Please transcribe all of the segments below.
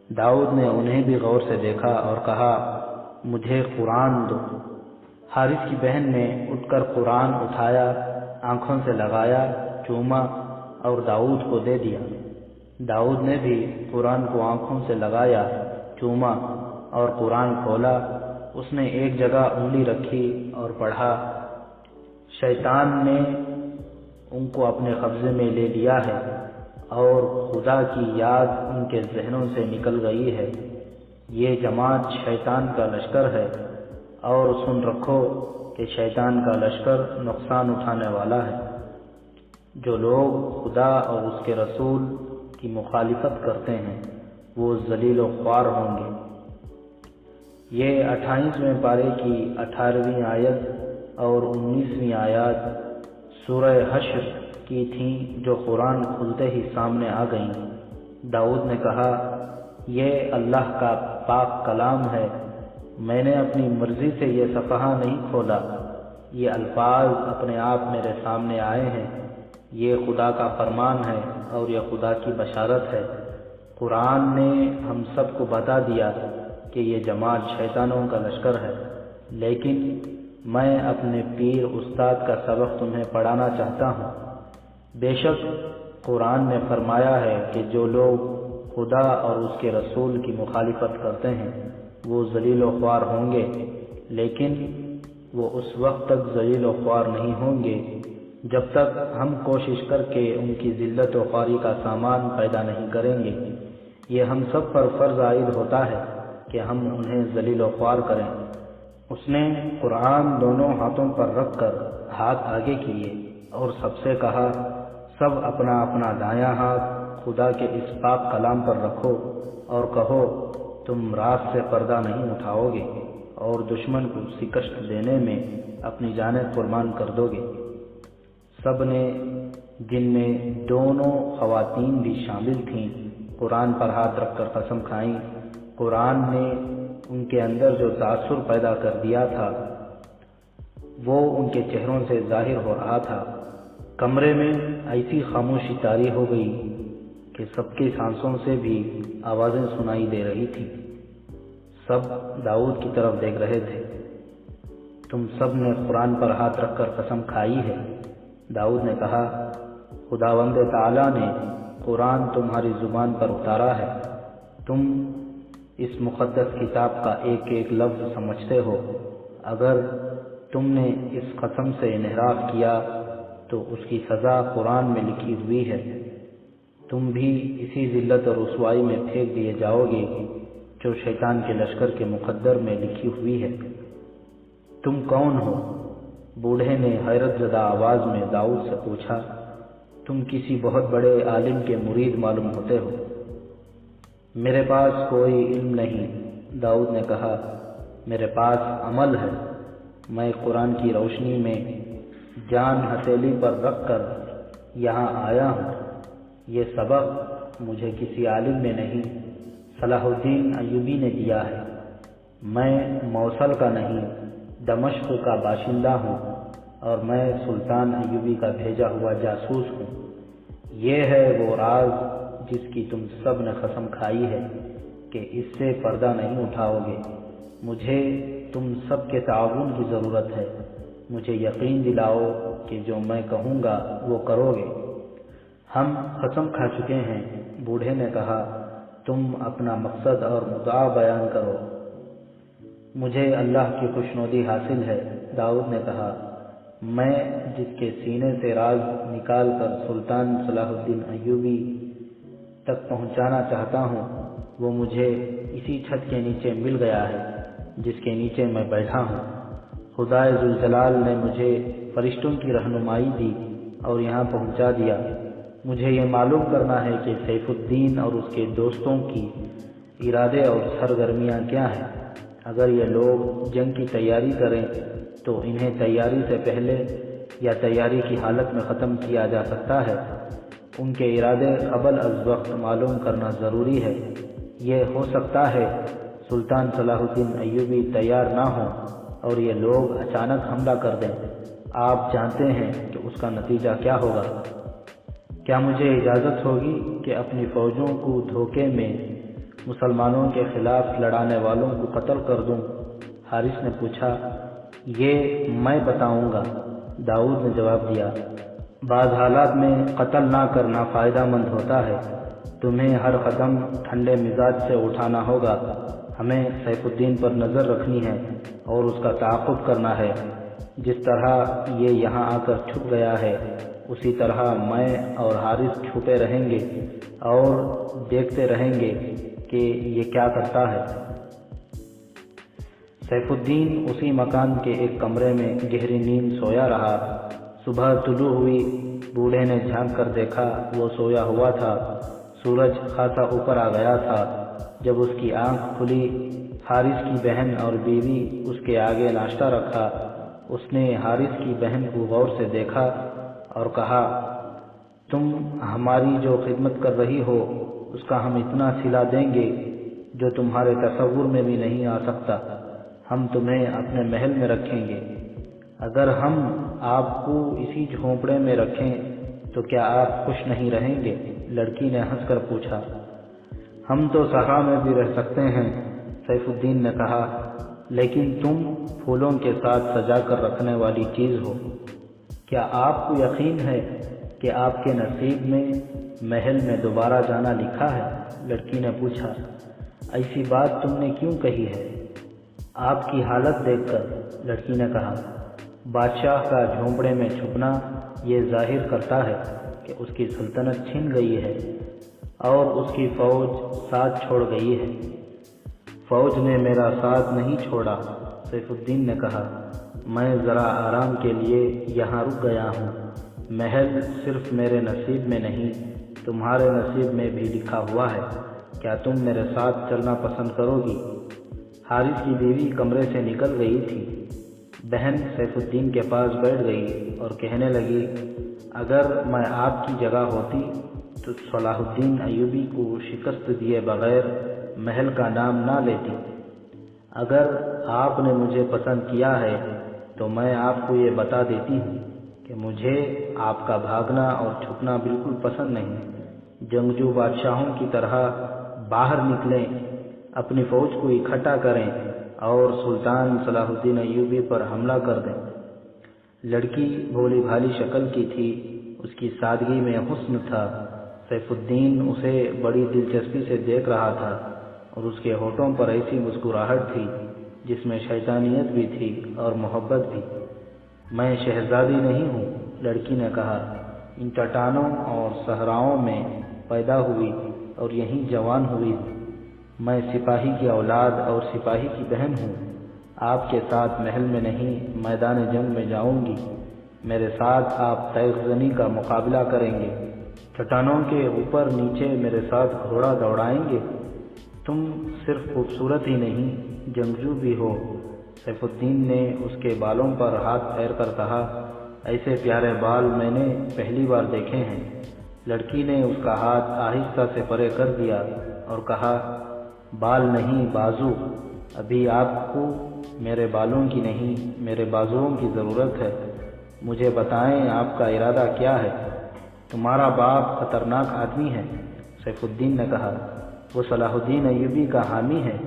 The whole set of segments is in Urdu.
داؤد نے انہیں بھی غور سے دیکھا اور کہا مجھے قرآن دو۔ حارث کی بہن نے اٹھ کر قرآن اٹھایا، آنکھوں سے لگایا، چوما اور داؤد کو دے دیا۔ داؤد نے بھی قرآن کو آنکھوں سے لگایا، چوما اور قرآن کھولا۔ اس نے ایک جگہ انگلی رکھی اور پڑھا، شیطان نے ان کو اپنے قبضے میں لے لیا ہے اور خدا کی یاد ان کے ذہنوں سے نکل گئی ہے۔ یہ جماعت شیطان کا لشکر ہے، اور سن رکھو کہ شیطان کا لشکر نقصان اٹھانے والا ہے۔ جو لوگ خدا اور اس کے رسول کی مخالفت کرتے ہیں وہ ذلیل و خوار ہوں گے۔ یہ 28ویں پارے کی 18ویں آیت اور 19ویں آیات سورہ حشر کی تھیں، جو قرآن کھلتے ہی سامنے آ گئیں۔ داؤد نے کہا، یہ اللہ کا پاک کلام ہے، میں نے اپنی مرضی سے یہ صفحہ نہیں کھولا، یہ الفاظ اپنے آپ میرے سامنے آئے ہیں، یہ خدا کا فرمان ہے اور یہ خدا کی بشارت ہے۔ قرآن نے ہم سب کو بتا دیا کہ یہ جماعت شیطانوں کا لشکر ہے، لیکن میں اپنے پیر استاد کا سبق تمہیں پڑھانا چاہتا ہوں۔ بے شک قرآن نے فرمایا ہے کہ جو لوگ خدا اور اس کے رسول کی مخالفت کرتے ہیں وہ ذلیل و خوار ہوں گے، لیکن وہ اس وقت تک ذلیل و خوار نہیں ہوں گے جب تک ہم کوشش کر کے ان کی ذلت و خواری کا سامان پیدا نہیں کریں گے۔ یہ ہم سب پر فرض عائد ہوتا ہے کہ ہم انہیں ذلیل و خوار کریں۔ اس نے قرآن دونوں ہاتھوں پر رکھ کر ہاتھ آگے کیے اور سب سے کہا، سب اپنا اپنا دایاں ہاتھ خدا کے اس پاک کلام پر رکھو اور کہو، تم راست سے پردہ نہیں اٹھاؤ گے اور دشمن کو شکست دینے میں اپنی جانیں قربان کر دو گے۔ سب نے، جن میں دونوں خواتین بھی شامل تھیں، قرآن پر ہاتھ رکھ کر قسم کھائیں۔ قرآن نے ان کے اندر جو تاثر پیدا کر دیا تھا وہ ان کے چہروں سے ظاہر ہو رہا تھا۔ کمرے میں ایسی خاموشی طاری ہو گئی کہ سب کی سانسوں سے بھی آوازیں سنائی دے رہی تھیں۔ سب داؤد کی طرف دیکھ رہے تھے۔ تم سب نے قرآن پر ہاتھ رکھ کر قسم کھائی ہے۔ داؤد نے کہا، خداوند تعالیٰ نے قرآن تمہاری زبان پر اتارا ہے، تم اس مقدس کتاب کا ایک ایک لفظ سمجھتے ہو۔ اگر تم نے اس قسم سے انحراف کیا تو اس کی سزا قرآن میں لکھی ہوئی ہے، تم بھی اسی ذلت اور رسوائی میں پھینک دیے جاؤ گے جو شیطان کے لشکر کے مقدر میں لکھی ہوئی ہے۔ تم کون ہو؟ بوڑھے نے حیرت زدہ آواز میں داؤد سے پوچھا۔ تم کسی بہت بڑے عالم کے مرید معلوم ہوتے ہو۔ میرے پاس کوئی علم نہیں، داؤد نے کہا، میرے پاس عمل ہے۔ میں قرآن کی روشنی میں جان ہتھیلی پر رکھ کر یہاں آیا ہوں۔ یہ سبق مجھے کسی عالم نے نہیں، صلاح الدین ایوبی نے دیا ہے۔ میں موصل کا نہیں، دمشق کا باشندہ ہوں اور میں سلطان ایوبی کا بھیجا ہوا جاسوس ہوں۔ یہ ہے وہ راز جس کی تم سب نے قسم کھائی ہے کہ اس سے پردہ نہیں اٹھاؤ گے۔ مجھے تم سب کے تعاون کی ضرورت ہے۔ مجھے یقین دلاؤ کہ جو میں کہوں گا وہ کرو گے۔ ہم قسم کھا چکے ہیں، بوڑھے نے کہا، تم اپنا مقصد اور مدعا بیان کرو۔ مجھے اللہ کی خوشنودی حاصل ہے، داؤد نے کہا۔ میں جس کے سینے سے راز نکال کر سلطان صلاح الدین ایوبی تک پہنچانا چاہتا ہوں وہ مجھے اسی چھت کے نیچے مل گیا ہے جس کے نیچے میں بیٹھا ہوں۔ خدائے ذوالجلال نے مجھے فرشتوں کی رہنمائی دی اور یہاں پہنچا دیا۔ مجھے یہ معلوم کرنا ہے کہ سیف الدین اور اس کے دوستوں کی ارادے اور سرگرمیاں کیا ہیں۔ اگر یہ لوگ جنگ کی تیاری کریں تو انہیں تیاری سے پہلے یا تیاری کی حالت میں ختم کیا جا سکتا ہے۔ ان کے ارادے قبل از وقت معلوم کرنا ضروری ہے۔ یہ ہو سکتا ہے سلطان صلاح الدین ایوبی تیار نہ ہوں اور یہ لوگ اچانک حملہ کر دیں۔ آپ جانتے ہیں کہ اس کا نتیجہ کیا ہوگا۔ کیا مجھے اجازت ہوگی کہ اپنی فوجوں کو دھوکے میں مسلمانوں کے خلاف لڑانے والوں کو قتل کر دوں؟ حارث نے پوچھا، یہ میں بتاؤں گا۔ داؤد نے جواب دیا، بعض حالات میں قتل نہ کرنا فائدہ مند ہوتا ہے۔ تمہیں ہر قدم ٹھنڈے مزاج سے اٹھانا ہوگا۔ ہمیں سیف الدین پر نظر رکھنی ہے اور اس کا تعاقب کرنا ہے۔ جس طرح یہ یہاں آ کر چھپ گیا ہے، اسی طرح میں اور حارث چھپے رہیں گے اور دیکھتے رہیں گے کہ یہ کیا کرتا ہے۔ سیف الدین اسی مکان کے ایک کمرے میں گہری نیند سویا رہا۔ صبح طلوع ہوئی، بوڑھے نے جھانک کر دیکھا، وہ سویا ہوا تھا۔ سورج خاصا اوپر آ گیا تھا۔ جب اس کی آنکھ کھلی، حارث کی بہن اور بیوی اس کے آگے ناشتہ رکھا۔ اس نے حارث کی بہن کو غور سے دیکھا اور کہا، تم ہماری جو خدمت کر رہی ہو اس کا ہم اتنا صلہ دیں گے جو تمہارے تصور میں بھی نہیں آ سکتا۔ ہم تمہیں اپنے محل میں رکھیں گے۔ اگر ہم آپ کو اسی جھونپڑے میں رکھیں تو کیا آپ خوش نہیں رہیں گے؟ لڑکی نے ہنس کر پوچھا۔ ہم تو صحرا میں بھی رہ سکتے ہیں، سیف الدین نے کہا، لیکن تم پھولوں کے ساتھ سجا کر رکھنے والی چیز ہو۔ کیا آپ کو یقین ہے کہ آپ کے نصیب میں محل میں دوبارہ جانا لکھا ہے؟ لڑکی نے پوچھا۔ ایسی بات تم نے کیوں کہی ہے؟ آپ کی حالت دیکھ کر، لڑکی نے کہا۔ بادشاہ کا جھونپڑے میں چھپنا یہ ظاہر کرتا ہے کہ اس کی سلطنت چھن گئی ہے اور اس کی فوج ساتھ چھوڑ گئی ہے۔ فوج نے میرا ساتھ نہیں چھوڑا، سیف الدین نے کہا۔ میں ذرا آرام کے لیے یہاں رک گیا ہوں۔ محل صرف میرے نصیب میں نہیں، تمہارے نصیب میں بھی لکھا ہوا ہے۔ کیا تم میرے ساتھ چلنا پسند کرو گی؟ حارث کی بیوی کمرے سے نکل گئی تھی۔ بہن سیف الدین کے پاس بیٹھ گئی اور کہنے لگی، اگر میں آپ کی جگہ ہوتی تو صلاح الدین ایوبی کو شکست دیے بغیر محل کا نام نہ لیتی۔ اگر آپ نے مجھے پسند کیا ہے تو میں آپ کو یہ بتا دیتی ہوں کہ مجھے آپ کا بھاگنا اور چھپنا بالکل پسند نہیں۔ جنگجو بادشاہوں کی طرح باہر نکلیں، اپنی فوج کو اکٹھا کریں اور سلطان صلاح الدین ایوبی پر حملہ کر دیں۔ لڑکی بھولی بھالی شکل کی تھی، اس کی سادگی میں حسن تھا۔ سیف الدین اسے بڑی دلچسپی سے دیکھ رہا تھا اور اس کے ہونٹوں پر ایسی مسکراہٹ تھی جس میں شیطانیت بھی تھی اور محبت بھی۔ میں شہزادی نہیں ہوں، لڑکی نے کہا، ان چٹانوں اور صحراؤں میں پیدا ہوئی اور یہیں جوان ہوئی ہوں۔ میں سپاہی کی اولاد اور سپاہی کی بہن ہوں۔ آپ کے ساتھ محل میں نہیں، میدان جنگ میں جاؤں گی۔ میرے ساتھ آپ تیغ زنی کا مقابلہ کریں گے، چٹانوں کے اوپر نیچے میرے ساتھ گھوڑا دوڑائیں گے۔ تم صرف خوبصورت ہی نہیں، جنگجو بھی ہو۔ سیف الدین نے اس کے بالوں پر ہاتھ پھیر کر کہا، ایسے پیارے بال میں نے پہلی بار دیکھے ہیں۔ لڑکی نے اس کا ہاتھ آہستہ سے پرے کر دیا اور کہا، بال نہیں، بازو۔ ابھی آپ کو میرے بالوں کی نہیں، میرے بازوؤں کی ضرورت ہے۔ مجھے بتائیں آپ کا ارادہ کیا ہے؟ تمہارا باپ خطرناک آدمی ہے، سیف الدین نے کہا۔ وہ صلاح الدین ایوبی کا حامی ہے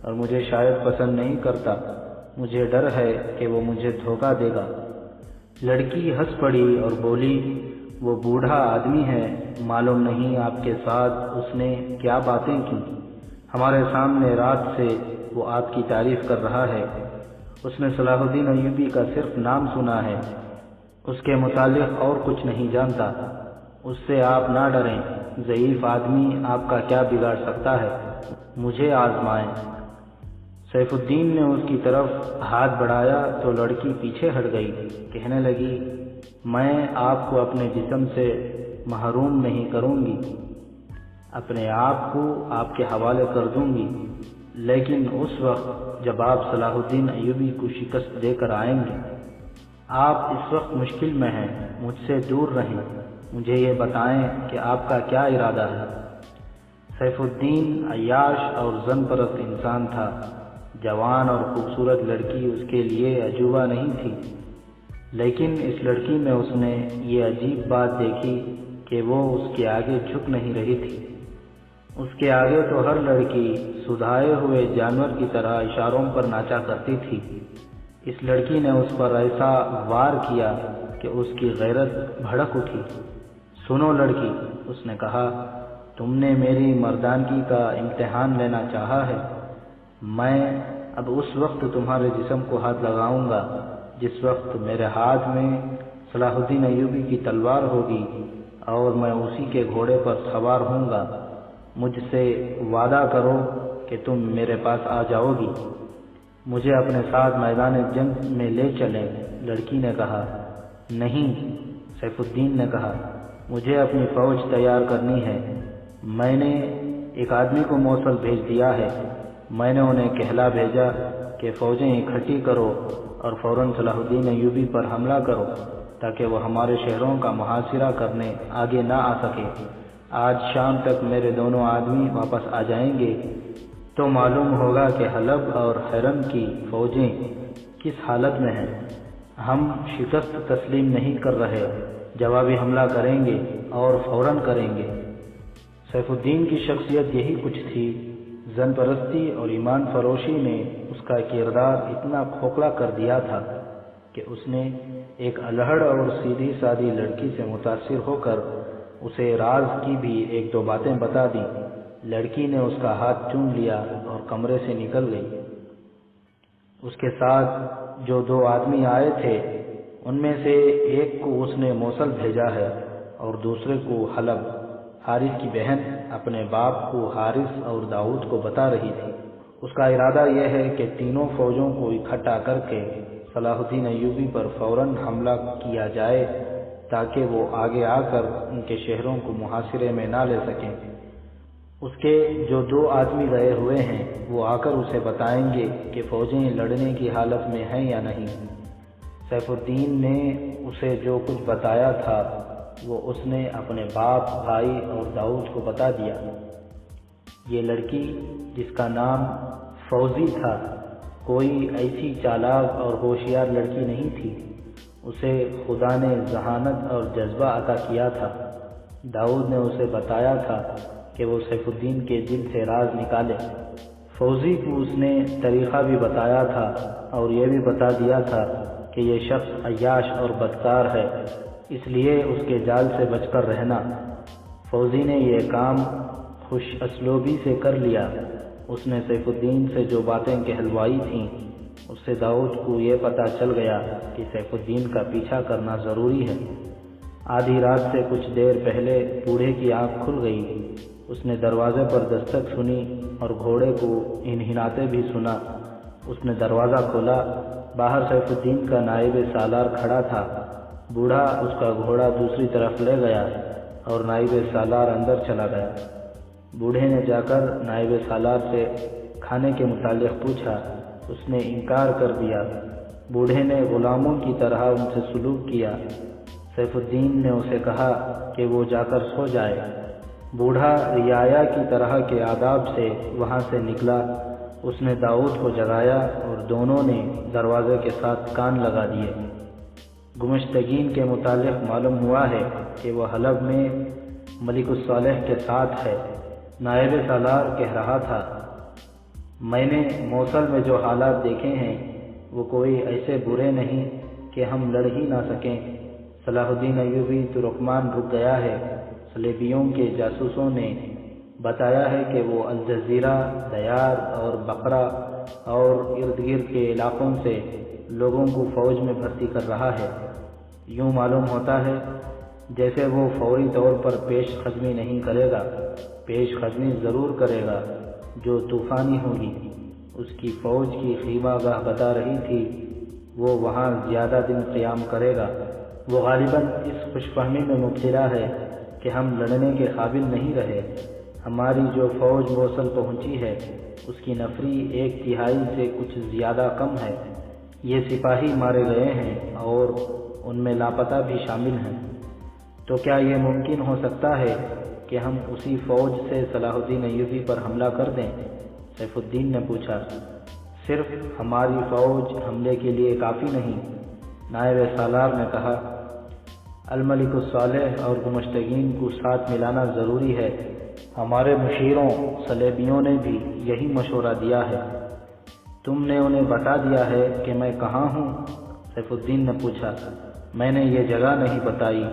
اور مجھے شاید پسند نہیں کرتا۔ مجھے ڈر ہے کہ وہ مجھے دھوکہ دے گا۔ لڑکی ہنس پڑی اور بولی، وہ بوڑھا آدمی ہے، معلوم نہیں آپ کے ساتھ اس نے کیا باتیں کی۔ ہمارے سامنے رات سے وہ آپ کی تعریف کر رہا ہے۔ اس نے صلاح الدین ایوبی کا صرف نام سنا ہے، اس کے متعلق اور کچھ نہیں جانتا۔ اس سے آپ نہ ڈریں، ضعیف آدمی آپ کا کیا بگاڑ سکتا ہے؟ مجھے آزمائیں۔ سیف الدین نے اس کی طرف ہاتھ بڑھایا تو لڑکی پیچھے ہٹ گئی، کہنے لگی، میں آپ کو اپنے جسم سے محروم نہیں کروں گی، اپنے آپ کو آپ کے حوالے کر دوں گی، لیکن اس وقت جب آپ صلاح الدین ایوبی کو شکست دے کر آئیں گے۔ آپ اس وقت مشکل میں ہیں، مجھ سے دور رہیں۔ مجھے یہ بتائیں کہ آپ کا کیا ارادہ ہے؟ سیف الدین عیاش اور زن پرست انسان تھا۔ جوان اور خوبصورت لڑکی اس کے لیے عجوبہ نہیں تھی، لیکن اس لڑکی میں اس نے یہ عجیب بات دیکھی کہ وہ اس کے آگے جھک نہیں رہی تھی۔ اس کے آگے تو ہر لڑکی سدھائے ہوئے جانور کی طرح اشاروں پر ناچا کرتی تھی۔ اس لڑکی نے اس پر ایسا وار کیا کہ اس کی غیرت بھڑک اٹھی۔ سنو لڑکی، اس نے کہا، تم نے میری مردانگی کا امتحان لینا چاہا ہے۔ میں اب اس وقت تمہارے جسم کو ہاتھ لگاؤں گا جس وقت میرے ہاتھ میں صلاح الدین ایوبی کی تلوار ہوگی اور میں اسی کے گھوڑے پر سوار ہوں گا۔ مجھ سے وعدہ کرو کہ تم میرے پاس آ جاؤ گی، مجھے اپنے ساتھ میدان جنگ میں لے چلیں۔ لڑکی نے کہا، نہیں۔ سیف الدین نے کہا، مجھے اپنی فوج تیار کرنی ہے۔ میں نے ایک آدمی کو موصل بھیج دیا ہے۔ میں نے انہیں کہلا بھیجا کہ فوجیں اکٹھی کرو اور فوراً صلاح الدین ایوبی پر حملہ کرو تاکہ وہ ہمارے شہروں کا محاصرہ کرنے آگے نہ آ سکے۔ آج شام تک میرے دونوں آدمی واپس آ جائیں گے تو معلوم ہوگا کہ حلب اور حرم کی فوجیں کس حالت میں ہیں۔ ہم شکست تسلیم نہیں کر رہے، جوابی حملہ کریں گے اور فوراً کریں گے۔ سیف الدین کی شخصیت یہی کچھ تھی۔ زن پرستی اور ایمان فروشی نے اس کا کردار اتنا کھوکھلا کر دیا تھا کہ اس نے ایک الہڑ اور سیدھی سادی لڑکی سے متاثر ہو کر اسے راز کی بھی ایک دو باتیں بتا دیں۔ لڑکی نے اس کا ہاتھ چوم لیا اور کمرے سے نکل گئی۔ اس کے ساتھ جو دو آدمی آئے تھے ان میں سے ایک کو اس نے موصل بھیجا ہے اور دوسرے کو حلب۔ حارث کی بہن اپنے باپ کو حارث اور داؤد کو بتا رہی تھی۔ اس کا ارادہ یہ ہے کہ تینوں فوجوں کو اکٹھا کر کے صلاح الدین ایوبی پر فوراً حملہ کیا جائے تاکہ وہ آگے آ کر ان کے شہروں کو محاصرے میں نہ لے سکیں۔ اس کے جو دو آدمی گئے ہوئے ہیں وہ آ کر اسے بتائیں گے کہ فوجیں لڑنے کی حالت میں ہیں یا نہیں۔ سیف الدین نے اسے جو کچھ بتایا تھا وہ اس نے اپنے باپ، بھائی اور داؤد کو بتا دیا۔ یہ لڑکی جس کا نام فوزی تھا کوئی ایسی چالاک اور ہوشیار لڑکی نہیں تھی۔ اسے خدا نے ذہانت اور جذبہ عطا کیا تھا۔ داؤد نے اسے بتایا تھا کہ وہ سیف الدین کے دل سے راز نکالے۔ فوزی کو اس نے طریقہ بھی بتایا تھا اور یہ بھی بتا دیا تھا کہ یہ شخص عیاش اور بدکار ہے، اس لیے اس کے جال سے بچ کر رہنا۔ فوزی نے یہ کام خوش اسلوبی سے کر لیا۔ اس نے سیف الدین سے جو باتیں کہلوائی تھیں اس سے داؤد کو یہ پتہ چل گیا کہ سیف الدین کا پیچھا کرنا ضروری ہے۔ آدھی رات سے کچھ دیر پہلے بوڑھے کی آنکھ کھل گئی۔ اس نے دروازے پر دستک سنی اور گھوڑے کو ہنہناتے بھی سنا۔ اس نے دروازہ کھولا۔ باہر سیف الدین کا نائب سالار کھڑا تھا۔ بوڑھا اس کا گھوڑا دوسری طرف لے گیا اور نائب سالار اندر چلا گیا۔ بوڑھے نے جا کر نائب سالار سے کھانے کے متعلق پوچھا۔ اس نے انکار کر دیا۔ بوڑھے نے غلاموں کی طرح ان سے سلوک کیا۔ سیف الدین نے اسے کہا کہ وہ جا کر سو جائے۔ بوڑھا رعایا کی طرح کے آداب سے وہاں سے نکلا۔ اس نے داؤد کو جگایا اور دونوں نے دروازے کے ساتھ کان لگا دیے۔ گمشتگین کے متعلق معلوم ہوا ہے کہ وہ حلب میں ملک الصالح کے ساتھ ہے۔ نائب سالار کہہ رہا تھا، میں نے موصل میں جو حالات دیکھے ہیں وہ کوئی ایسے برے نہیں کہ ہم لڑ ہی نہ سکیں۔ صلاح الدین ایوبی ترکمان رک گیا ہے۔ صلیبیوں کے جاسوسوں نے بتایا ہے کہ وہ الجزیرہ، دیار اور بقرہ اور ارد گرد کے علاقوں سے لوگوں کو فوج میں بھرتی کر رہا ہے۔ یوں معلوم ہوتا ہے جیسے وہ فوری طور پر پیش قدمی نہیں کرے گا، پیش قدمی ضرور کرے گا جو طوفانی ہوگی۔ اس کی فوج کی خیمہ گاہ بتا رہی تھی وہ وہاں زیادہ دن قیام کرے گا۔ وہ غالباً اس خوش فہمی میں مبتلا ہے کہ ہم لڑنے کے قابل نہیں رہے۔ ہماری جو فوج موصل پہنچی ہے اس کی نفری 1/3 سے کچھ زیادہ کم ہے۔ یہ سپاہی مارے گئے ہیں اور ان میں لاپتہ بھی شامل ہیں۔ تو کیا یہ ممکن ہو سکتا ہے کہ ہم اسی فوج سے صلاح الدین ایوبی پر حملہ کر دیں؟ سیف الدین نے پوچھا۔ صرف ہماری فوج حملے کے لیے کافی نہیں، نائب سالار نے کہا۔ الملک الصالح اور گمشتگین کو ساتھ ملانا ضروری ہے۔ ہمارے مشیروں صلیبیوں نے بھی یہی مشورہ دیا ہے۔ تم نے انہیں بتا دیا ہے کہ میں کہاں ہوں؟ سیف الدین نے پوچھا۔ میں نے یہ جگہ نہیں بتائی،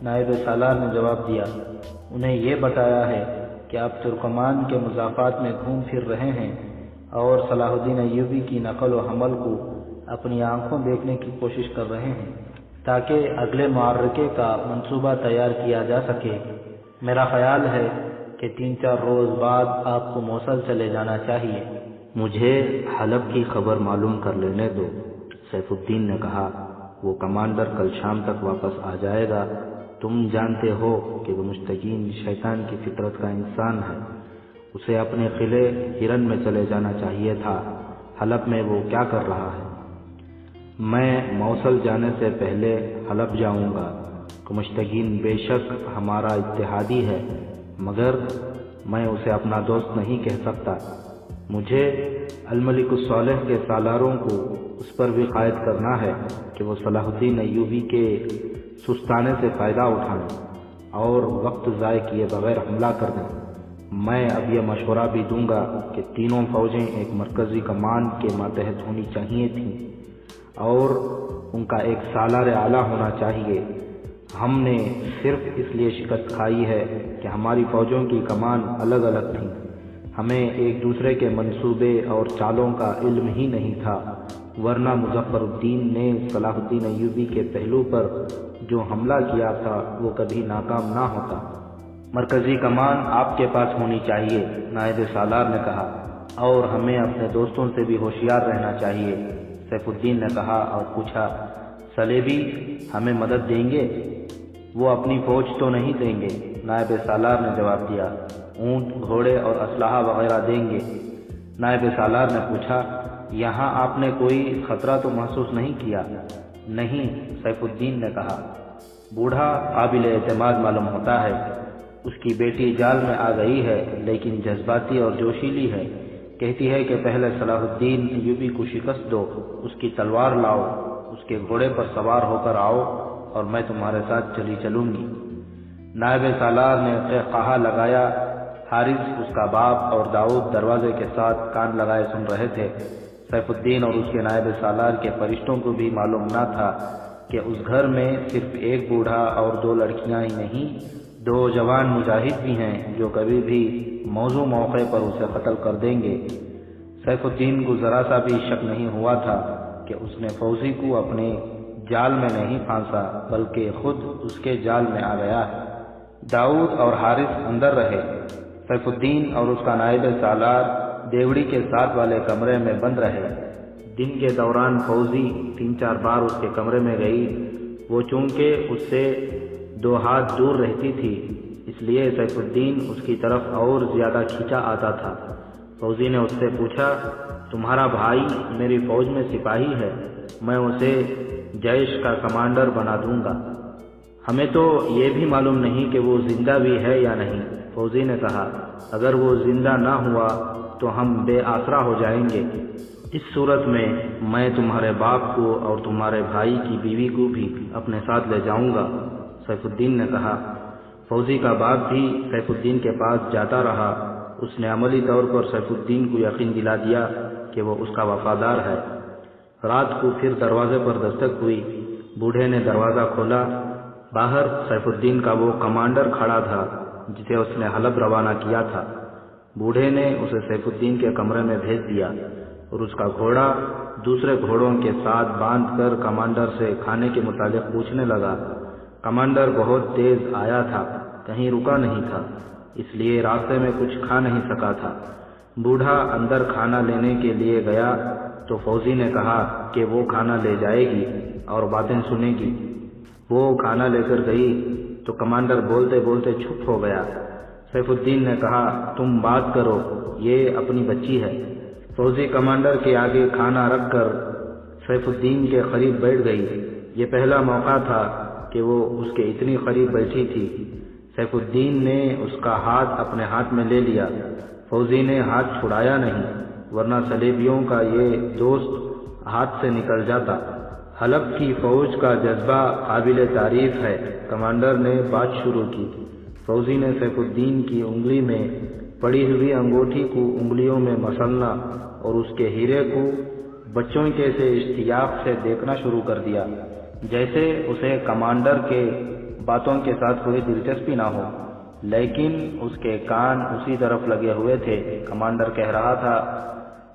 نائب سالار نے جواب دیا۔ انہیں یہ بتایا ہے کہ آپ ترکمان کے مضافات میں گھوم پھر رہے ہیں اور صلاح الدین ایوبی کی نقل و حمل کو اپنی آنکھوں دیکھنے کی کوشش کر رہے ہیں تاکہ اگلے معرکے کا منصوبہ تیار کیا جا سکے۔ میرا خیال ہے کہ 3-4 روز بعد آپ کو موصل چلے جانا چاہیے۔ مجھے حلب کی خبر معلوم کر لینے دو، سیف الدین نے کہا۔ وہ کمانڈر کل شام تک واپس آ جائے گا۔ تم جانتے ہو کہ وہ مشتقین شیطان کی فطرت کا انسان ہے۔ اسے اپنے قلعے ہرن میں چلے جانا چاہیے تھا۔ حلب میں وہ کیا کر رہا ہے؟ میں موصل جانے سے پہلے حلب جاؤں گا۔ مشتقین بے شک ہمارا اتحادی ہے، مگر میں اسے اپنا دوست نہیں کہہ سکتا۔ مجھے الملک الصالح کے سالاروں کو اس پر بھی قائد کرنا ہے کہ وہ صلاح الدین ایوبی کے سستانے سے فائدہ اٹھائیں اور وقت ضائع کیے بغیر حملہ کر دیں۔ میں اب یہ مشورہ بھی دوں گا کہ تینوں فوجیں ایک مرکزی کمان کے ماتحت ہونی چاہیے تھیں اور ان کا ایک سالار اعلیٰ ہونا چاہیے۔ ہم نے صرف اس لیے شکست کھائی ہے کہ ہماری فوجوں کی کمان الگ الگ تھیں۔ ہمیں ایک دوسرے کے منصوبے اور چالوں کا علم ہی نہیں تھا، ورنہ مظفر الدین نے صلاح الدین ایوبی کے پہلو پر جو حملہ کیا تھا وہ کبھی ناکام نہ ہوتا۔ مرکزی کمان آپ کے پاس ہونی چاہیے، نائب سالار نے کہا، اور ہمیں اپنے دوستوں سے بھی ہوشیار رہنا چاہیے۔ سیف الدین نے کہا اور پوچھا، صلیبی ہمیں مدد دیں گے؟ وہ اپنی فوج تو نہیں دیں گے، نائب سالار نے جواب دیا۔ اونٹ، گھوڑے اور اسلحہ وغیرہ دیں گے۔ نائب سالار نے پوچھا، یہاں آپ نے کوئی خطرہ تو محسوس نہیں کیا؟ نہیں، سیف الدین نے کہا۔ بوڑھا قابل اعتماد معلوم ہوتا ہے۔ اس کی بیٹی جال میں آ گئی ہے، لیکن جذباتی اور جوشیلی ہے۔ کہتی ہے کہ پہلے صلاح الدین ایوبی کو شکست دو، اس کی تلوار لاؤ، اس کے گھوڑے پر سوار ہو کر آؤ اور میں تمہارے ساتھ چلوں گی۔ نائب سالار نے قہقہا لگایا۔ حارث، اس کا باپ اور داؤد دروازے کے ساتھ کان لگائے سن رہے تھے۔ سیف الدین اور اس کے نائب سالار کے فرشتوں کو بھی معلوم نہ تھا کہ اس گھر میں صرف ایک بوڑھا اور 2 لڑکیاں ہی نہیں، 2 جوان مجاہد بھی ہیں جو کبھی بھی موزوں موقع پر اسے قتل کر دیں گے۔ سیف الدین کو ذرا سا بھی شک نہیں ہوا تھا کہ اس نے فوزی کو اپنے جال میں نہیں پھانسا، بلکہ خود اس کے جال میں آ گیا۔ داؤد اور حارث اندر رہے۔ سیف الدین اور اس کا نائب سالار دیوڑی کے ساتھ والے کمرے میں بند رہے۔ دن کے دوران فوزی 3-4 بار اس کے کمرے میں گئی۔ وہ چونکہ اس سے 2 ہاتھ دور رہتی تھی، اس لیے سیف الدین اس کی طرف اور زیادہ کھینچا آتا تھا۔ فوزی نے اس سے پوچھا، تمہارا بھائی میری فوج میں سپاہی ہے، میں اسے جیش کا کمانڈر بنا دوں گا۔ ہمیں تو یہ بھی معلوم نہیں کہ وہ زندہ بھی ہے یا نہیں، فوزی نے کہا۔ اگر وہ زندہ نہ ہوا تو ہم بے آسرا ہو جائیں گے۔ اس صورت میں میں تمہارے باپ کو اور تمہارے بھائی کی بیوی کو بھی اپنے ساتھ لے جاؤں گا، سیف الدین نے کہا۔ فوزی کا باپ بھی سیف الدین کے پاس جاتا رہا۔ اس نے عملی طور پر سیف الدین کو یقین دلا دیا کہ وہ اس کا وفادار ہے۔ رات کو پھر دروازے پر دستک ہوئی۔ بوڑھے نے دروازہ کھولا۔ باہر سیف الدین کا وہ کمانڈر کھڑا تھا جسے اس نے حلب روانہ کیا تھا۔ بوڑھے نے اسے سیف الدین کے کمرے میں بھیج دیا اور اس کا گھوڑا دوسرے گھوڑوں کے ساتھ باندھ کر کمانڈر سے کھانے کے متعلق پوچھنے لگا۔ کمانڈر بہت تیز آیا تھا، کہیں رکا نہیں تھا، اس لیے راستے میں کچھ کھا نہیں سکا تھا۔ بوڑھا اندر کھانا لینے کے لیے گیا تو فوزی نے کہا کہ وہ کھانا لے جائے گی اور باتیں سنے گی۔ وہ کھانا لے کر گئی تو کمانڈر بولتے بولتے چپ ہو گیا۔ سیف الدین نے کہا، تم بات کرو، یہ اپنی بچی ہے۔ فوزی کمانڈر کے آگے کھانا رکھ کر سیف الدین کے قریب بیٹھ گئی۔ یہ پہلا موقع تھا کہ وہ اس کے اتنی قریب بیٹھی تھی۔ سیف الدین نے اس کا ہاتھ اپنے ہاتھ میں لے لیا۔ فوزی نے ہاتھ چھڑایا نہیں، ورنہ صلیبیوں کا یہ دوست ہاتھ سے نکل جاتا۔ حلب کی فوج کا جذبہ قابل تعریف ہے، کمانڈر نے بات شروع کی۔ فوزی نے سیف الدین کی انگلی میں پڑی ہوئی انگوٹھی کو انگلیوں میں مسلنا اور اس کے ہیرے کو بچوں کے سے اشتیاق سے دیکھنا شروع کر دیا، جیسے اسے کمانڈر کے باتوں کے ساتھ کوئی دلچسپی نہ ہو، لیکن اس کے کان اسی طرف لگے ہوئے تھے۔ کمانڈر کہہ رہا تھا،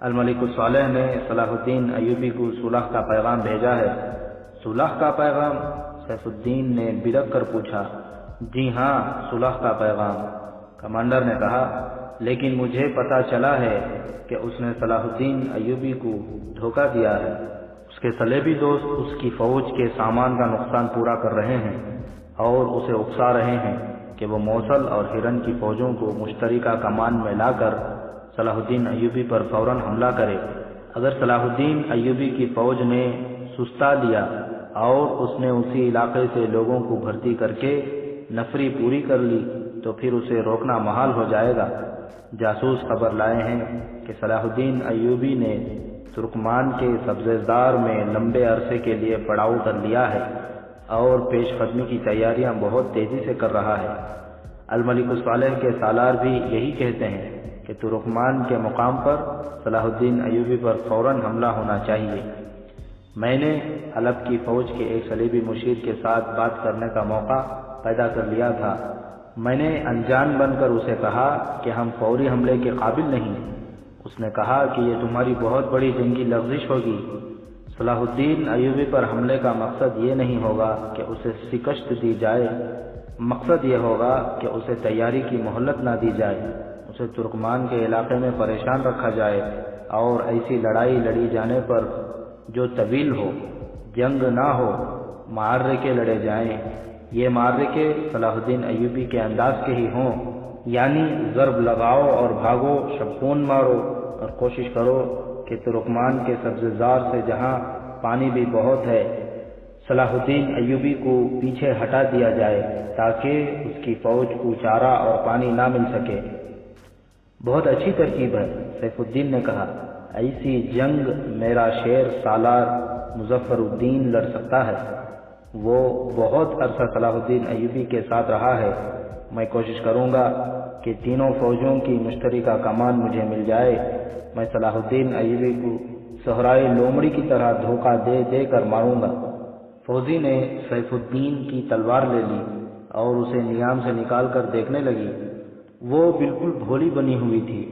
الملک الصالح نے صلاح الدین ایوبی کو صلح کا پیغام بھیجا ہے۔ صلح کا پیغام؟ سیف الدین نے بڑک کر پوچھا۔ جی ہاں، صلح کا پیغام، کمانڈر نے کہا، لیکن مجھے پتا چلا ہے کہ اس نے صلاح الدین ایوبی کو دھوکہ دیا ہے۔ اس کے صلیبی دوست اس کی فوج کے سامان کا نقصان پورا کر رہے ہیں اور اسے اکسا رہے ہیں کہ وہ موصل اور ہرن کی فوجوں کو مشترکہ کمان میں لا کر صلاح الدین ایوبی پر فوراً حملہ کرے۔ اگر صلاح الدین ایوبی کی فوج نے سستا لیا اور اس نے اسی علاقے سے لوگوں کو بھرتی کر کے نفری پوری کر لی تو پھر اسے روکنا محال ہو جائے گا۔ جاسوس خبر لائے ہیں کہ صلاح الدین ایوبی نے ترکمان کے سبزیزار میں لمبے عرصے کے لیے پڑاؤ کر لیا ہے اور پیش قدمی کی تیاریاں بہت تیزی سے کر رہا ہے۔ الملک الصالح کے سالار بھی یہی کہتے ہیں کہ ترکمان کے مقام پر صلاح الدین ایوبی پر فوراً حملہ ہونا چاہیے۔ میں نے حلب کی فوج کے ایک صلیبی مشیر کے ساتھ بات کرنے کا موقع پیدا کر لیا تھا۔ میں نے انجان بن کر اسے کہا کہ ہم فوری حملے کے قابل نہیں۔ اس نے کہا کہ یہ تمہاری بہت بڑی جنگی لغزش ہوگی۔ صلاح الدین ایوبی پر حملے کا مقصد یہ نہیں ہوگا کہ اسے شکست دی جائے، مقصد یہ ہوگا کہ اسے تیاری کی مہلت نہ دی جائے، اسے ترکمان کے علاقے میں پریشان رکھا جائے اور ایسی لڑائی لڑی جانے پر جو طویل ہو، جنگ نہ ہو، معرکے لڑے جائیں۔ یہ معرکے صلاح الدین ایوبی کے انداز کے ہی ہوں، یعنی ضرب لگاؤ اور بھاگو، شبخون مارو اور کوشش کرو کہ ترکمان کے سبزیزار سے جہاں پانی بھی بہت ہے، صلاح الدین ایوبی کو پیچھے ہٹا دیا جائے تاکہ اس کی فوج کو چارہ اور پانی نہ مل سکے۔ بہت اچھی ترکیب ہے، سیف الدین نے کہا۔ ایسی جنگ میرا شیر سالار مظفر الدین لڑ سکتا ہے۔ وہ بہت عرصہ صلاح الدین ایوبی کے ساتھ رہا ہے۔ میں کوشش کروں گا کہ تینوں فوجوں کی مشترکہ کمان مجھے مل جائے۔ میں صلاح الدین ایوبی کو صحرائے لومڑی کی طرح دھوکہ دے دے کر ماروں گا۔ فوزی نے سیف الدین کی تلوار لے لی اور اسے نیام سے نکال کر دیکھنے لگی۔ وہ بالکل بھولی بنی ہوئی تھی۔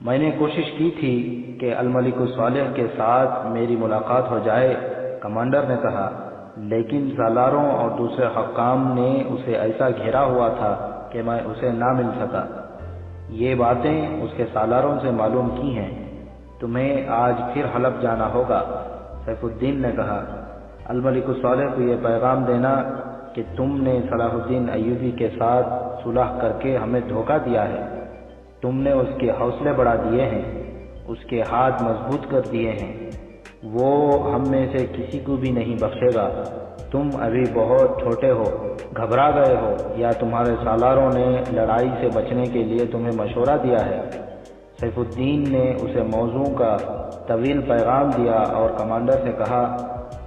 میں نے کوشش کی تھی کہ الملک الصالح کے ساتھ میری ملاقات ہو جائے، کمانڈر نے کہا، لیکن سالاروں اور دوسرے حکام نے اسے ایسا گھیرا ہوا تھا کہ میں اسے نہ مل سکا۔ یہ باتیں اس کے سالاروں سے معلوم کی ہیں۔ تمہیں آج پھر حلب جانا ہوگا، سیف الدین نے کہا۔ الملک الصالح کو یہ پیغام دینا کہ تم نے صلاح الدین ایوبی کے ساتھ صلح کر کے ہمیں دھوکہ دیا ہے، تم نے اس کے حوصلے بڑھا دیے ہیں، اس کے ہاتھ مضبوط کر دیے ہیں، وہ ہم میں سے کسی کو بھی نہیں بخشے گا۔ تم ابھی بہت چھوٹے ہو، گھبرا گئے ہو، یا تمہارے سالاروں نے لڑائی سے بچنے کے لیے تمہیں مشورہ دیا ہے۔ سیف الدین نے اسے موضوع کا طویل پیغام دیا اور کمانڈر سے کہا،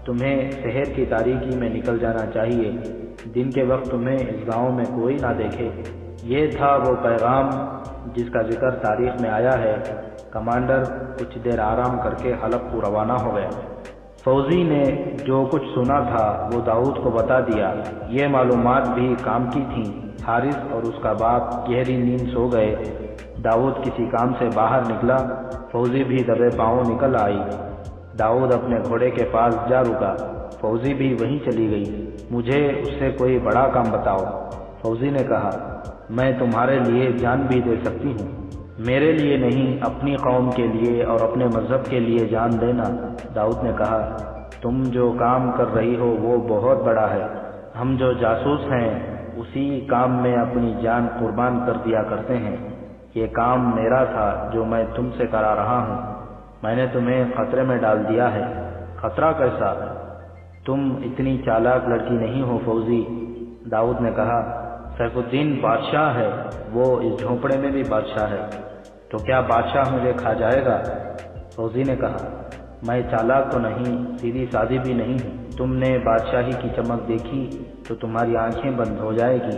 تمہیں شہر کی تاریکی میں نکل جانا چاہیے، دن کے وقت تمہیں اس گاؤں میں کوئی نہ دیکھے۔ یہ تھا وہ پیغام جس کا ذکر تاریخ میں آیا ہے۔ کمانڈر کچھ دیر آرام کر کے حلب کو روانہ ہو گیا۔ فوزی نے جو کچھ سنا تھا وہ داؤد کو بتا دیا۔ یہ معلومات بھی کام کی تھیں۔ حارث اور اس کا باپ گہری نیند سو گئے۔ داؤد کسی کام سے باہر نکلا، فوزی بھی دبے پاؤں نکل آئی۔ داؤد اپنے گھوڑے کے پاس جا رکا، فوزی بھی وہیں چلی گئی۔ مجھے اس سے کوئی بڑا کام بتاؤ، فوزی نے کہا۔ میں تمہارے لیے جان بھی دے سکتی ہوں۔ میرے لیے نہیں، اپنی قوم کے لیے اور اپنے مذہب کے لیے جان دینا، داؤد نے کہا۔ تم جو کام کر رہی ہو وہ بہت بڑا ہے۔ ہم جو جاسوس ہیں اسی کام میں اپنی جان قربان کر دیا کرتے ہیں۔ یہ کام میرا تھا جو میں تم سے کرا رہا ہوں۔ میں نے تمہیں خطرے میں ڈال دیا ہے۔ خطرہ کیسا؟ تم اتنی چالاک لڑکی نہیں ہو فوزی، داؤد نے کہا۔ سیف الدین بادشاہ ہے، وہ اس جھونپڑے میں بھی بادشاہ ہے، تو کیا بادشاہ مجھے کھا جائے گا؟ فوزی نے کہا۔ میں چالاک تو نہیں، سیدھی سادھی بھی نہیں ہوں۔ تم نے بادشاہی کی چمک دیکھی تو تمہاری آنکھیں بند ہو جائے گی۔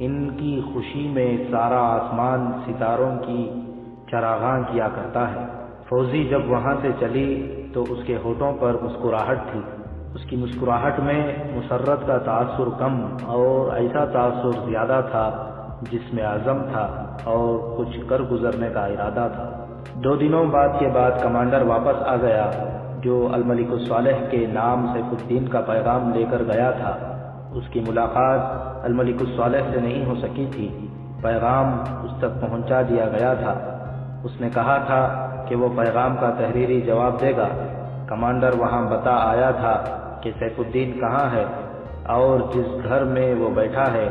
ان کی خوشی میں سارا آسمان ستاروں کی چراغاں کیا کرتا ہے۔ فوزی جب وہاں سے چلی تو اس کے ہونٹوں پر مسکراہٹ تھی۔ اس کی مسکراہٹ میں مسرت کا تاثر کم اور ایسا تاثر زیادہ تھا جس میں عزم تھا اور کچھ کر گزرنے کا ارادہ تھا۔ 2 دنوں کے بعد کمانڈر واپس آ گیا جو الملک الصالح کے نام سیف الدین کا پیغام لے کر گیا تھا۔ اس کی ملاقات الملک الصالح سے نہیں ہو سکی تھی، پیغام اس تک پہنچا دیا گیا تھا۔ اس نے کہا تھا کہ وہ پیغام کا تحریری جواب دے گا۔ کمانڈر وہاں بتا آیا تھا کہ سیف الدین کہاں ہے اور جس گھر میں وہ بیٹھا ہے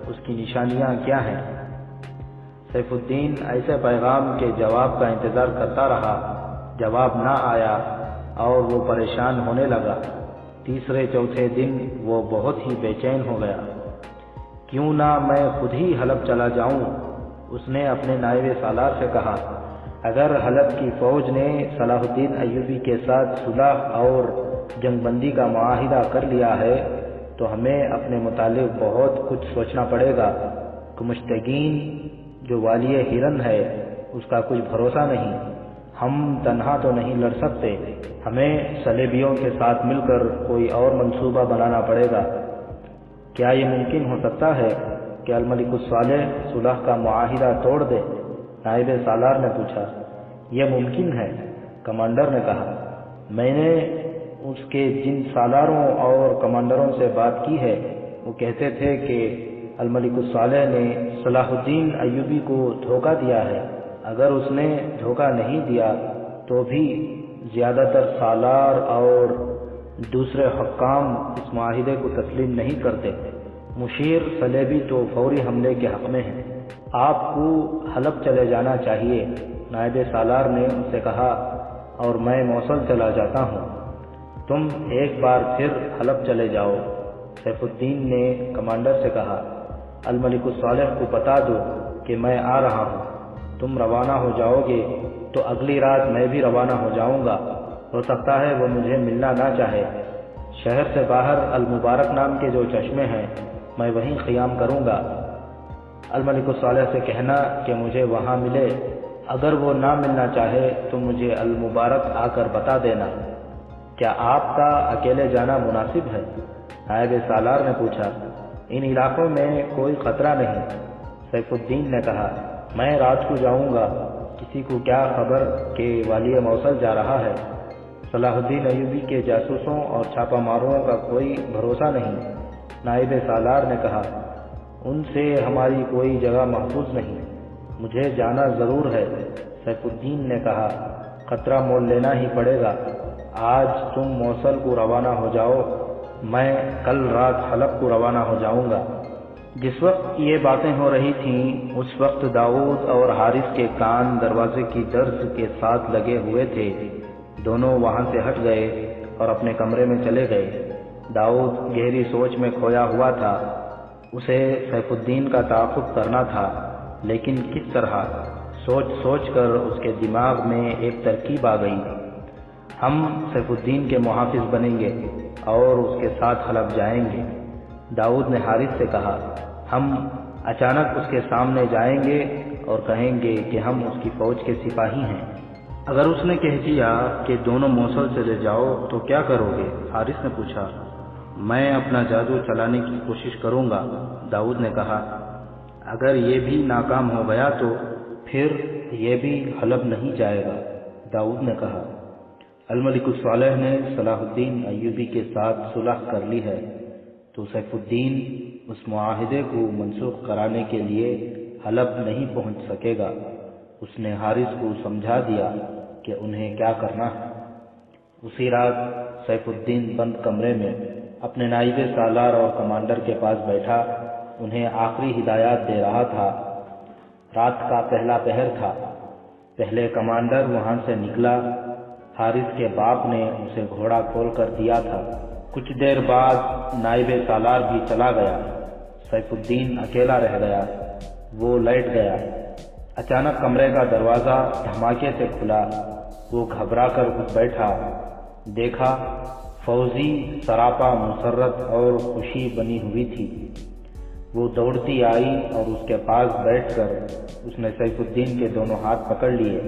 اس کی نشانیاں کیا ہیں۔ سیف الدین ایسے پیغام کے جواب کا انتظار کرتا رہا، جواب نہ آیا اور وہ پریشان ہونے لگا۔ تیسرے چوتھے دن وہ بہت ہی بے چین ہو گیا۔ کیوں نہ میں خود ہی حلب چلا جاؤں، اس نے اپنے نائب سالار سے کہا۔ اگر حلب کی فوج نے صلاح الدین ایوبی کے ساتھ صلح اور جنگ بندی کا معاہدہ کر لیا ہے تو ہمیں اپنے متعلق بہت کچھ سوچنا پڑے گا۔ کمشتگین جو والی ہرن ہے اس کا کچھ بھروسہ نہیں، ہم تنہا تو نہیں لڑ سکتے، ہمیں صلیبیوں کے ساتھ مل کر کوئی اور منصوبہ بنانا پڑے گا۔ کیا یہ ممکن ہو سکتا ہے کہ الملک الصالح صلح کا معاہدہ توڑ دے؟ نائب سالار نے پوچھا۔ یہ ممکن ہے، کمانڈر نے کہا۔ میں نے اس کے جن سالاروں اور کمانڈروں سے بات کی ہے وہ کہتے تھے کہ الملک الصالح نے صلاح الدین ایوبی کو دھوکہ دیا ہے۔ اگر اس نے دھوکہ نہیں دیا تو بھی زیادہ تر سالار اور دوسرے حکام اس معاہدے کو تسلیم نہیں کرتے۔ مشیر صلیبی تو فوری حملے کے حق میں ہیں۔ آپ کو حلب چلے جانا چاہیے، نائب سالار نے ان سے کہا، اور میں موصل چلا جاتا ہوں۔ تم ایک بار پھر حلب چلے جاؤ، سیف الدین نے کمانڈر سے کہا۔ الملک الصالح کو بتا دو کہ میں آ رہا ہوں۔ تم روانہ ہو جاؤ گے تو اگلی رات میں بھی روانہ ہو جاؤں گا۔ ہو سکتا ہے وہ مجھے ملنا نہ چاہے۔ شہر سے باہر المبارک نام کے جو چشمے ہیں میں وہیں قیام کروں گا۔ الملک الصالح سے کہنا کہ مجھے وہاں ملے، اگر وہ نہ ملنا چاہے تو مجھے المبارک آ کر بتا دینا۔ کیا آپ کا اکیلے جانا مناسب ہے؟ نائب سالار نے پوچھا۔ ان علاقوں میں کوئی خطرہ نہیں، سیف الدین نے کہا۔ میں رات کو جاؤں گا، کسی کو کیا خبر کہ والی موصل جا رہا ہے۔ صلاح الدین ایوبی کے جاسوسوں اور چھاپہ ماروں کا کوئی بھروسہ نہیں، نائب سالار نے کہا۔ ان سے ہماری کوئی جگہ محفوظ نہیں، مجھے جانا ضرور ہے، سیف الدین نے کہا۔ خطرہ مول لینا ہی پڑے گا۔ آج تم موصل کو روانہ ہو جاؤ، میں کل رات حلب کو روانہ ہو جاؤں گا۔ جس وقت یہ باتیں ہو رہی تھیں اس وقت داؤد اور حارث کے کان دروازے کی درز کے ساتھ لگے ہوئے تھے۔ دونوں وہاں سے ہٹ گئے اور اپنے کمرے میں چلے گئے۔ داؤد گہری سوچ میں کھویا ہوا تھا۔ اسے سیف الدین کا تعاقب کرنا تھا، لیکن کس طرح؟ سوچ کر اس کے دماغ میں ایک ترکیب آ گئی۔ ہم سیف الدین کے محافظ بنیں گے اور اس کے ساتھ حلب جائیں گے، داؤد نے حارث سے کہا۔ ہم اچانک اس کے سامنے جائیں گے اور کہیں گے کہ ہم اس کی فوج کے سپاہی ہیں۔ اگر اس نے کہہ دیا کہ دونوں موصل چلے جاؤ تو کیا کرو گے؟ حارث نے پوچھا۔ میں اپنا جادو چلانے کی کوشش کروں گا، داؤد نے کہا۔ اگر یہ بھی ناکام ہو گیا تو پھر یہ بھی حلب نہیں جائے گا، داؤد نے کہا۔ الملک الصالح نے صلاح الدین ایوبی کے ساتھ صلح کر لی ہے تو سیف الدین اس معاہدے کو منسوخ کرانے کے لیے حلب نہیں پہنچ سکے گا۔ اس نے حارث کو سمجھا دیا کہ انہیں کیا کرنا ہے۔ اسی رات سیف الدین بند کمرے میں اپنے نائب سالار اور کمانڈر کے پاس بیٹھا انہیں آخری ہدایات دے رہا تھا۔ رات کا پہلا پہر تھا۔ پہلے کمانڈر وہاں سے نکلا، حارث کے باپ نے اسے گھوڑا کھول کر دیا تھا۔ کچھ دیر بعد نائب سالار بھی چلا گیا، سیف الدین اکیلا رہ گیا۔ وہ لیٹ گیا۔ اچانک کمرے کا دروازہ دھماکے سے کھلا۔ وہ گھبرا کر اٹھ بیٹھا۔ دیکھا فوزی سراپا مسرت اور خوشی بنی ہوئی تھی۔ وہ دوڑتی آئی اور اس کے پاس بیٹھ کر اس نے سیف الدین کے دونوں ہاتھ پکڑ لیے